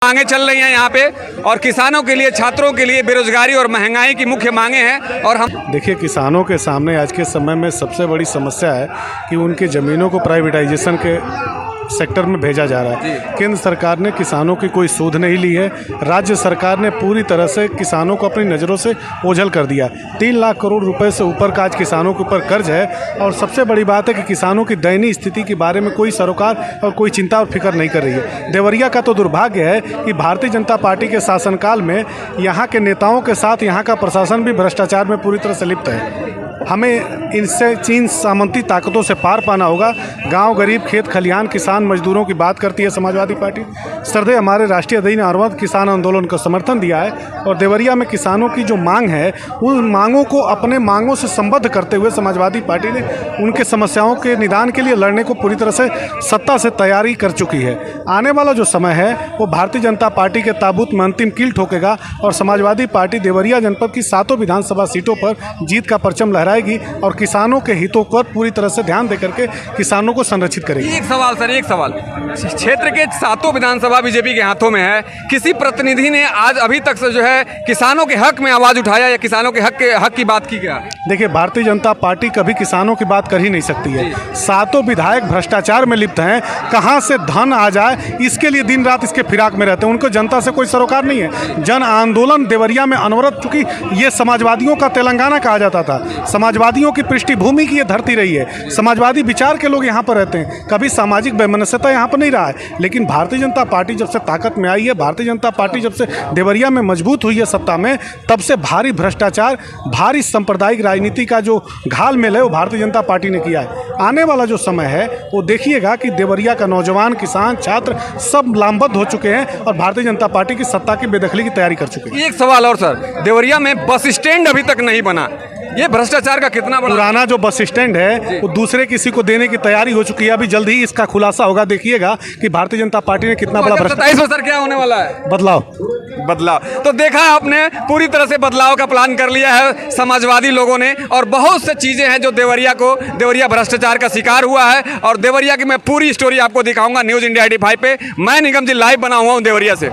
मांगे चल रही हैं यहाँ पे, और किसानों के लिए, छात्रों के लिए बेरोजगारी और महंगाई की मुख्य मांगे हैं। और हम देखिए, किसानों के सामने आज के समय में सबसे बड़ी समस्या है कि उनके ज़मीनों को प्राइवेटाइजेशन के सेक्टर में भेजा जा रहा है। केंद्र सरकार ने किसानों की कोई सूध नहीं ली है। राज्य सरकार ने पूरी तरह से किसानों को अपनी नज़रों से ओझल कर दिया। 3 लाख करोड़ रुपए से ऊपर का आज किसानों के ऊपर कर्ज है। और सबसे बड़ी बात है कि किसानों की दयनीय स्थिति के बारे में कोई सरोकार और कोई चिंता और फिक्र नहीं कर रही है। देवरिया का तो दुर्भाग्य है कि भारतीय जनता पार्टी के शासनकाल में यहाँ के नेताओं के साथ यहाँ का प्रशासन भी भ्रष्टाचार में पूरी तरह से लिप्त है। हमें इनसे चीन सामंती ताकतों से पार पाना होगा। गांव गरीब, खेत खलिहान, किसान मजदूरों की बात करती है समाजवादी पार्टी। सरदे हमारे राष्ट्रीय अध्यक्ष ने हर वक्त किसान आंदोलन को समर्थन दिया है, और देवरिया में किसानों की जो मांग है उन मांगों को अपने मांगों से संबद्ध करते हुए समाजवादी पार्टी ने उनके समस्याओं के निदान के लिए लड़ने को पूरी तरह से सत्ता से तैयारी कर चुकी है। आने वाला जो समय है वो भारतीय जनता पार्टी के ताबूत में अंतिम कील ठोकेगा, और समाजवादी पार्टी देवरिया जनपद की 7 विधानसभा सीटों पर जीत का परचम लहराएगी और किसानों के हितों पर पूरी तरह से ध्यान देकर के किसानों को संरक्षित करेगी। एक सवाल सर, एक सवाल, क्षेत्र के 7 विधानसभा बीजेपी के हाथों में है। किसी प्रतिनिधि ने आज अभी तक से जो है किसानों के हक में आवाज उठाया या किसानों के हक की बात की क्या? देखिए, भारतीय जनता पार्टी कभी किसानों की बात कर ही नहीं सकती है। 7 विधायक भ्रष्टाचार में लिप्त हैं। कहां से धन आ जाए इसके लिए दिन रात इसके फिराक में रहते हैं। उनको जनता से कोई सरोकार नहीं है। जन आंदोलन देवरिया में अनवरत, चूंकि ये समाजवादियों का तेलंगाना कहा जाता था, समाजवादियों की पृष्ठभूमि की ये धरती रही है। समाजवादी विचार के लोग यहाँ पर रहते हैं। कभी सामाजिक वैमनस्यता यहाँ पर नहीं रहा है। लेकिन भारतीय जनता पार्टी जब से ताकत में आई है, भारतीय जनता पार्टी जब से देवरिया में मजबूत हुई है सत्ता में, तब से भारी भ्रष्टाचार, भारी सांप्रदायिक राजनीति का जो घालमेल है वो भारतीय जनता पार्टी ने किया है। आने वाला जो समय है वो देखिएगा कि देवरिया का नौजवान, किसान, छात्र सब लामबद्ध हो चुके हैं और भारतीय जनता पार्टी की सत्ता की बेदखली की तैयारी कर चुके हैं। एक सवाल और सर, देवरिया में बस स्टैंड अभी तक नहीं बना, ये भ्रष्टाचार का कितना बड़ा? पुराना जो बस स्टैंड है वो दूसरे किसी को देने की तैयारी हो चुकी है। अभी जल्द ही इसका खुलासा होगा। देखिएगा कि भारतीय जनता पार्टी ने कितना बड़ा भ्रष्टाचार। 27 में सर क्या होने वाला है? बदलाव। तो देखा आपने, पूरी तरह से बदलाव का प्लान कर लिया है समाजवादी लोगों ने, और बहुत से चीजें हैं जो देवरिया भ्रष्टाचार का शिकार हुआ है। और देवरिया की मैं पूरी स्टोरी आपको दिखाऊंगा न्यूज़ इंडिया 85 पे। मैं निगम जी लाइव बना हुआ हूँ देवरिया से।